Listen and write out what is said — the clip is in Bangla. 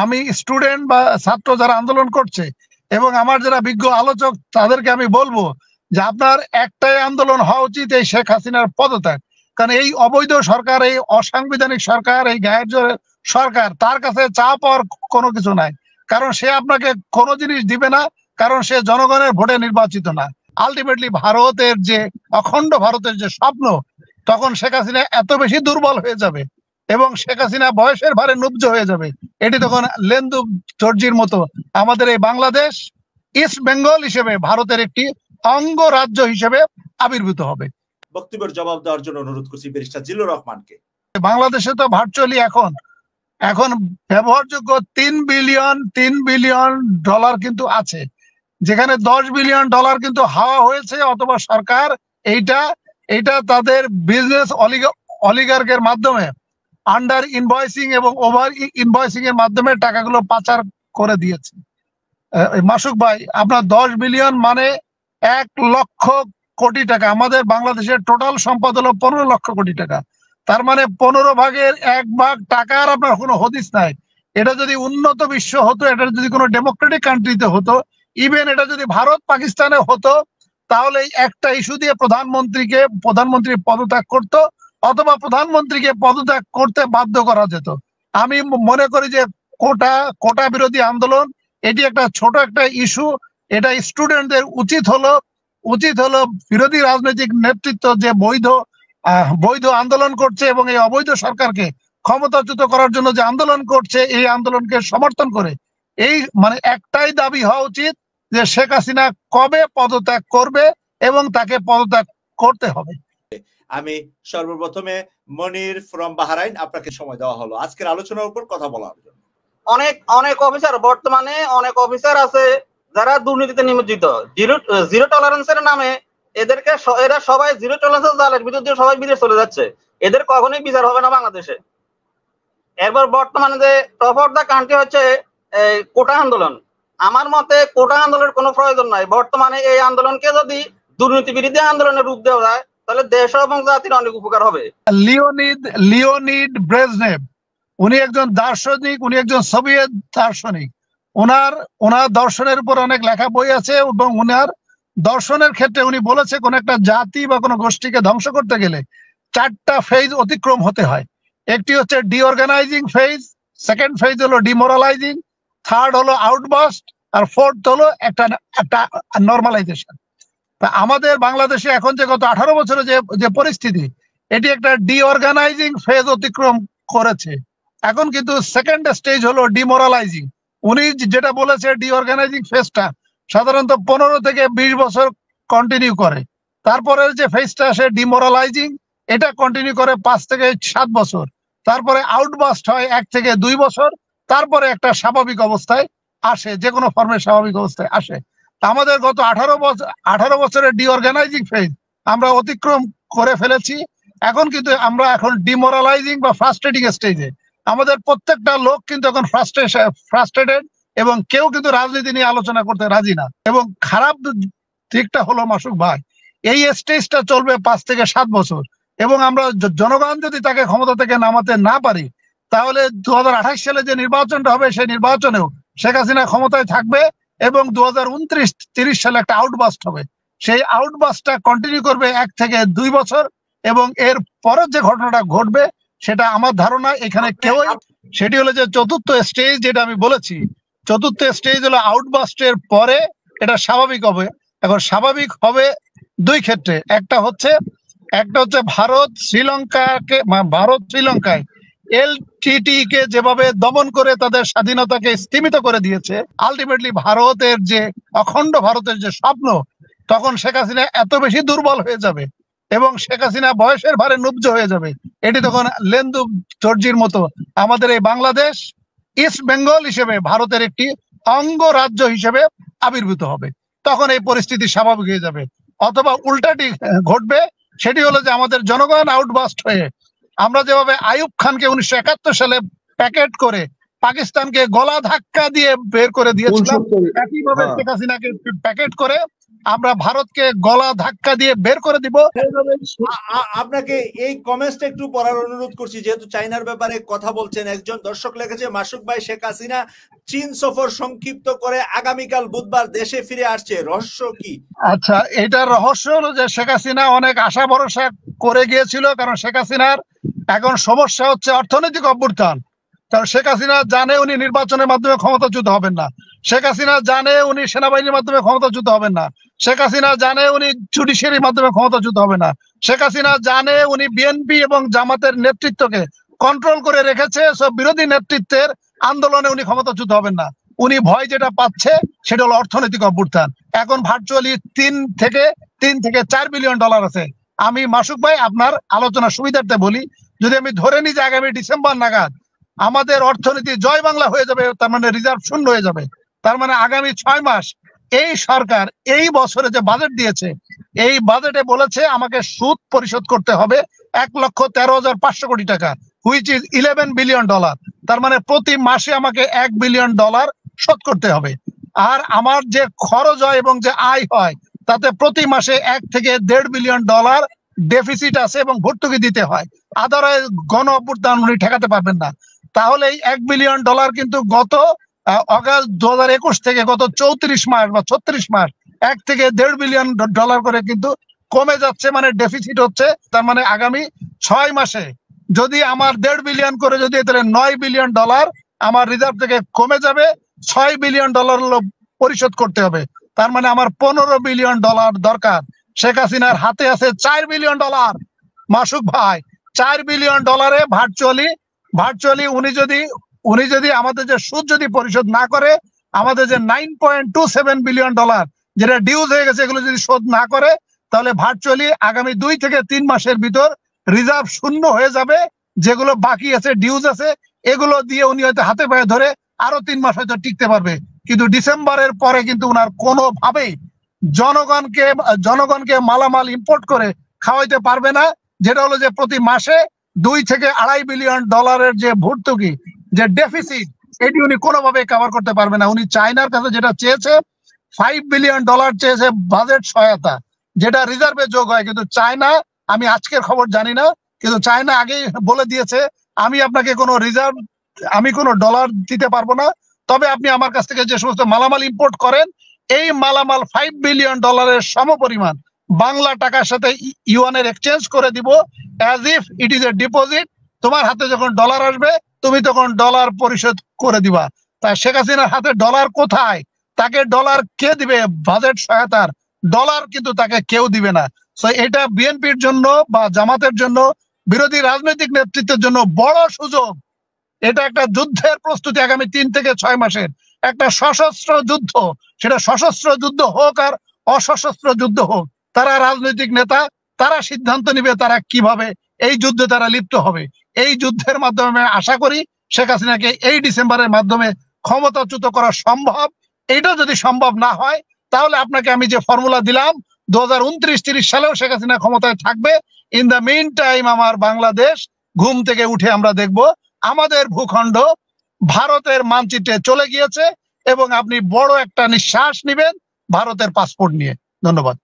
আমি স্টুডেন্ট বা ছাত্র যারা আন্দোলন করছে এবং আমার যারা বিজ্ঞ আলোচক তাদেরকে আমি বলবো যে আপনার একটাই আন্দোলন হওয়া উচিত, এই শেখ হাসিনার পদত্যাগ। কারণ এই অবৈধ সরকার, এই অসাংবিধানিক সরকার, এই গায়ের জোরে সরকার, তার কাছে চা পাওয়ার কোনো কিছু নাই। কারণ সে আপনাকে কোনো জিনিস দিবে না, কারণ সে জনগণের ভোটে নির্বাচিত না। আলটিমেটলি ভারতের যে অখণ্ড ভারতের যে স্বপ্ন, তখন শেখ হাসিনা এত বেশি দুর্বল হয়ে যাবে এবং শেখ হাসিনা বয়সের ভারে নুব্জ হয়ে যাবে। এটি তখন লেন্দু চর্জির মতো আমাদের এই বাংলাদেশ ইস্ট বেঙ্গল হিসেবে ভারতের একটি অঙ্গ রাজ্য হিসেবে আবির্ভূত হবে। বক্তব্যের জবাব দেওয়ার জন্য অনুরোধ করছি ব্যারিস্টার জিল্লুর রহমানকে। বাংলাদেশে তো ভার্চুয়ালি এখন ব্যবহারযোগ্য 3 বিলিয়ন ডলার কিন্তু আছে, যেখানে 10 বিলিয়ন ডলার কিন্তু হাওয়া হয়েছে, অথবা সরকার এইটা তাদের বিজনেস অলিগার্কের মাধ্যমে আন্ডার ইনভয়েসিং এবং ওভার ইনভয়েসিং এর মাধ্যমে টাকাগুলো পাচার করে দিয়েছে। মাসুক ভাই, আপনার 10 বিলিয়ন মানে 1 লক্ষ কোটি টাকা। আমাদের বাংলাদেশের টোটাল সম্পদ হলো 15 লক্ষ কোটি টাকা। তার মানে 15 ভাগের 1 ভাগ টাকার আপনার কোনো হদিস নাই। এটা যদি উন্নত বিশ্ব হতো, এটা যদি কোনো ডেমোক্রেটিক কান্ট্রিতে হতো, ইভেন এটা যদি ভারত পাকিস্তানে হতো, তাহলে একটা ইস্যু দিয়ে প্রধানমন্ত্রী পদত্যাগ করতো, অথবা প্রধানমন্ত্রীকে পদত্যাগ করতে বাধ্য করা যেত। আমি মনে করি যে কোটা বিরোধী আন্দোলন এটি একটা ছোট একটা ইস্যু। এটা স্টুডেন্টদের উচিত হলো বিরোধী রাজনৈতিক নেতৃত্ব যে বৈধ আন্দোলন করছে এবং এই অবৈধ সরকারকে ক্ষমতাচ্যুত করার জন্য যে আন্দোলন করছে, এই আন্দোলনকে সমর্থন করে এই মানে একটাই দাবি হওয়া উচিত যে শেখ হাসিনা কবে পদত্যাগ করবে এবং তাকে পদত্যাগ করতে হবে। আমি সর্বপ্রথমে মনির ফ্রম বাহরাইন, আপনাকে সময় দেওয়া হলো আজকের আলোচনার উপর কথা বলার জন্য। অনেক অফিসার, বর্তমানে অনেক অফিসার আছে যারা দুর্নীতিতে নিমজ্জিত। জিরো টলারেন্সের নামে এরা সবাই জিরো টলারেন্সের জালের ভিতর দিয়ে সবাই বিদেশ চলে যাচ্ছে। এদের কখনোই বিচার হবে না বাংলাদেশে। এরপর বর্তমানে যে টপ অফ দা কান্ট্রি হচ্ছে কোটা আন্দোলন। আমার মতে কোটা আন্দোলনের কোনো প্রয়োজন নাই। বর্তমানে এই আন্দোলনকে যদি দুর্নীতি বিরোধী আন্দোলনের রূপ দেওয়া যায়, তাহলে দেশ এবং জাতির অনেক উপকার হবে। লিওনিড ব্রেজনেভ, উনি একজন দার্শনিক, উনি একজন সোভিয়েত দার্শনিক। ওনার দর্শনের উপর অনেক লেখা বই আছে এবং ওনার দর্শনের ক্ষেত্রে উনি বলেছে কোন একটা জাতি বা কোনো গোষ্ঠীকে ধ্বংস করতে গেলে 4টা ফেজ অতিক্রম হতে হয়। একটি হচ্ছে ডিঅর্গানাইজিং ফেজ, সেকেন্ড ফেজ হলো ডিমোরালাইজিং, থার্ড হলো আউটবাস্ট, আর ফোর্থ হলো একটা নর্মালাইজেশন। তা আমাদের বাংলাদেশে এখন যে গত 18 বছরে যে পরিস্থিতি, এটি একটা ডিঅর্গানাইজিং ফেজ অতিক্রম করেছে। এখন কিন্তু সেকেন্ড স্টেজ হলো ডিমোরালাইজিং। উনি যেটা বলেছে, ডিঅর্গানাইজিং ফেজটা সাধারণত 15 থেকে 20 বছর কন্টিনিউ করে। তারপরে যে ফেজটা আসে ডিমোরালাইজিং, এটা কন্টিনিউ করে 5 থেকে 7 বছর। তারপরে আউটবাস্ট হয় 1 থেকে 2 বছর। তারপরে একটা স্বাভাবিক অবস্থায় আসে, যে কোনো ফর্মের স্বাভাবিক অবস্থায় আসে। আমাদের গত 18 বছরের ডিঅর্গানাইজিং ফেজ আমরা অতিক্রম করে ফেলেছি। এখন কিন্তু আমরা ডিমোরালাইজিং বা ফ্রাস্ট্রেটিং স্টেজে। আমাদের প্রত্যেকটা লোক কিন্তু এখন ফ্রাস্ট্রেটেড এবং কেউ কিন্তু রাজনীতি নিয়ে আলোচনা করতে রাজি না। এবং খারাপ দিকটা হলো মাসুক ভাই, এই স্টেজটা চলবে 5 থেকে 7 বছর এবং আমরা জনগণ যদি তাকে ক্ষমতা থেকে নামাতে না পারি, তাহলে 2028 সালে যে নির্বাচনটা হবে, সেই নির্বাচনেও শেখ হাসিনা ক্ষমতায় থাকবে এবং 2029-30 সালে একটা আউটবাস্ট হবে। সেই আউটবাস্টটা কন্টিনিউ করবে 1 থেকে 2 বছর এবং এর পরের যে ঘটনাটা ঘটবে সেটা আমার ধারণা এখানে সেটি হলো যে 4র্থ স্টেজ, যেটা আমি বলেছি। 4র্থ স্টেজ হলো আউটবাস্টের পরে এটা স্বাভাবিক হবে। এখন স্বাভাবিক হবে 2 ক্ষেত্রে। একটা হচ্ছে ভারত শ্রীলঙ্কায় এলটিটি কে যেভাবে দমন করে তাদের স্বাধীনতাকে স্থিমিত করে দিয়েছে, আলটিমেটলি ভারতের যে অখণ্ড ভারতের যে স্বপ্ন, তখন শেখ হাসিনা এত বেশি দুর্বল হয়ে যাবে এবং শেখ হাসিনা বয়সের ভারে নুব্জ হয়ে যাবে। এটি তখন লেন্দু চর্জির মতো আমাদের এই বাংলাদেশ ইস্ট বেঙ্গল হিসেবে ভারতের একটি অঙ্গ রাজ্য হিসেবে আবির্ভূত হবে। তখন এই পরিস্থিতি স্বাভাবিক হয়ে যাবে। অথবা উল্টাটি ঘটবে, সেটি হলো যে আমাদের জনগণ আউটবাস্ট হয়ে, আমরা যেভাবে আইয়ুব খানকে 1971 সালে প্যাকেট করে পাকিস্তানকে গলা ধাক্কা দিয়ে বের করে দিয়েছিলাম, একইভাবে হ্যাঁ। শেখ হাসিনাকে প্যাকেট করে আমরা ভারতকে গলা ধাক্কা দিয়ে বের করে দিব। আপনাকে এই কমেন্টসটা একটু পড়ার অনুরোধ করছি, যেহেতু চায়নার ব্যাপারে কথা বলছেন। একজন দর্শক লিখেছে, মাসুক ভাই, শেখ হাসিনা চীন সফর সংক্ষিপ্ত করে আগামীকাল বুধবার দেশে ফিরে আসছে, রহস্য কি? আচ্ছা, এটার রহস্য হলো যে শেখ হাসিনা অনেক আশা ভরসা করে গিয়েছিল, কারণ শেখ হাসিনার এখন সমস্যা হচ্ছে অর্থনৈতিক অভ্যুত্থান। কারণ শেখ হাসিনা জানে উনি নির্বাচনের মাধ্যমে ক্ষমতাচ্যুত হবেন না, শেখ হাসিনা জানে উনি সেনাবাহিনীর মাধ্যমে ক্ষমতাচ্যুত হবেন না, শেখ হাসিনা জানে উনি জুডিশিয়ারির মাধ্যমে ক্ষমতাচ্যুত হবে না, শেখ হাসিনা জানে উনি বিএনপি এবং জামাতের নেতৃত্বকে কন্ট্রোল করে রেখেছে, সব বিরোধী নেতৃত্বের আন্দোলনে উনি ক্ষমতাচ্যুত হবেন না। উনি ভয় যেটা পাচ্ছে সেটা হলো অর্থনৈতিক অভ্যুত্থান। এখন ভার্চুয়ালি 3 থেকে 4 বিলিয়ন ডলার আছে। আমি মাসুক ভাই আপনার আলোচনার সুবিধার্থে বলি, যদি আমি ধরে নিই যে আগামী ডিসেম্বর নাগাদ আমাদের অর্থনীতি জয় বাংলা হয়ে যাবে, তার মানে রিজার্ভ শূন্য হয়ে যাবে, তার মানে আগামী 6 মাস এই সরকার এই বছরে যে বাজেট দিয়েছে, এই বাজেটে বলেছে আমাকে সুদ পরিশোধ করতে হবে 1,13,500 কোটি টাকা, হুইচ ইজ 11 বিলিয়ন ডলার। তার মানে প্রতি মাসে আমাকে 1 বিলিয়ন ডলার শোধ করতে হবে। আর আমার যে খরচ হয় এবং যে আয় হয় তাতে প্রতি মাসে 1 থেকে 1.5 বিলিয়ন ডলার ডেফিসিট আছে এবং ভর্তুকি দিতে হয়। আদারওয়াইজ গণ অভ্যুত্থান উনি ঠেকাতে পারবেন না। তাহলে এই 1 বিলিয়ন ডলার কিন্তু গত অগাস্ট 2021 থেকে গত 34 মাস বা 36 মাস 1 থেকে 1.5 বিলিয়ন ডলার করে কিন্তু কমে যাচ্ছে, মানে ডেফিসিট হচ্ছে। তার মানে আগামী 6 মাসে যদি আমার 1.5 বিলিয়ন করে যদি তাহলে 9 বিলিয়ন ডলার আমার রিজার্ভ থেকে কমে যাবে, 6 বিলিয়ন ডলার পরিশোধ করতে হবে। তার মানে আমার 15 বিলিয়ন ডলার দরকার। শেখ হাসিনার হাতে আছে 4 বিলিয়ন ডলার। মাসুক ভাই, 4 বিলিয়ন ডলারে ভার্চুয়ালি উনি যদি আমাদের যে সুদ যদি পরিশোধ না করে, আমাদের যে 9.27 বিলিয়ন ডলার যেটা ডিউজ হয়ে গেছে, এগুলো যদি শোধ না করে, তাহলে ভার্চুয়ালি আগামী 2 থেকে 3 মাসের ভিতর রিজার্ভ শূন্য হয়ে যাবে। যেগুলো বাকি আছে, ডিউজ আছে, এগুলো দিয়ে উনি হয়তো হাতে পায়ে ধরে আরো 3 মাস হয়তো টিকতে পারবে। কিন্তু ডিসেম্বরের পরে কিন্তু উনার কোনোভাবেই জনগণকে মালামাল ইম্পোর্ট করে খাওয়াইতে পারবে না। যেটা হলো যে প্রতি মাসে 2 থেকে 2.5 বিলিয়ন ডলারের যে ভর্তুকি, যে ডেফিসিট, এটি উনি কোনোভাবে কভার করতে পারবে না। উনি চায়নার কাছে যেটা চেয়েছে 5 বিলিয়ন ডলার চেয়েছে বাজেট সহায়তা, যেটা রিজার্ভে যোগ হয়। কিন্তু চায়না, আমি আজকের খবর জানি না, কিন্তু চায়না আগেই বলে দিয়েছে আমি আপনাকে কোনো ডলার দিতে পারবো না, তবে আপনি আমার কাছ থেকে যে সমস্ত মালামাল ইম্পোর্ট করেন এই মালামাল 5 বিলিয়ন ডলারের সমপরিমাণ বাংলা টাকার সাথে ইউয়ানের এক্সচেঞ্জ করে দিব, as if it is a deposit. তোমার হাতে যখন ডলার আসবে তুমি তখন ডলার পরিশোধ করে দিবা। তাই শেখ হাসিনার হাতে ডলার কোথায়? তাকে ডলার কে দিবে? বাজেট সহায়তার ডলার কিন্তু তাকে কেউ দিবে না। সো এটা বিএনপির জন্য বা জামাতের জন্য, বিরোধী রাজনৈতিক নেতৃত্বের জন্য বড় সুযোগ। এটা একটা যুদ্ধের প্রস্তুতি, আগামী 3 থেকে 6 মাসের একটা সশস্ত্র যুদ্ধ। সেটা সশস্ত্র যুদ্ধ হোক আর অসশস্ত্র যুদ্ধ হোক, তারা রাজনৈতিক নেতা, তারা সিদ্ধান্ত নিবে তারা কিভাবে এই যুদ্ধে তারা লিপ্ত হবে। এই যুদ্ধের মাধ্যমে আশা করি শেখ হাসিনাকে এই ডিসেম্বরের মাধ্যমে ক্ষমতাচ্যুত করা সম্ভব। এইটা যদি সম্ভব না হয় তাহলে আপনাকে আমি যে ফর্মুলা দিলাম 2029-30 সালেও শেখ হাসিনা ক্ষমতায় থাকবে। ইন দ্য মিন টাইম আমার বাংলাদেশ ঘুম থেকে উঠে আমরা দেখব আমাদের ভূখণ্ড ভারতের মানচিত্রে চলে গিয়েছে এবং আপনি বড় একটা নিঃশ্বাস নিবেন ভারতের পাসপোর্ট নিয়ে। ধন্যবাদ।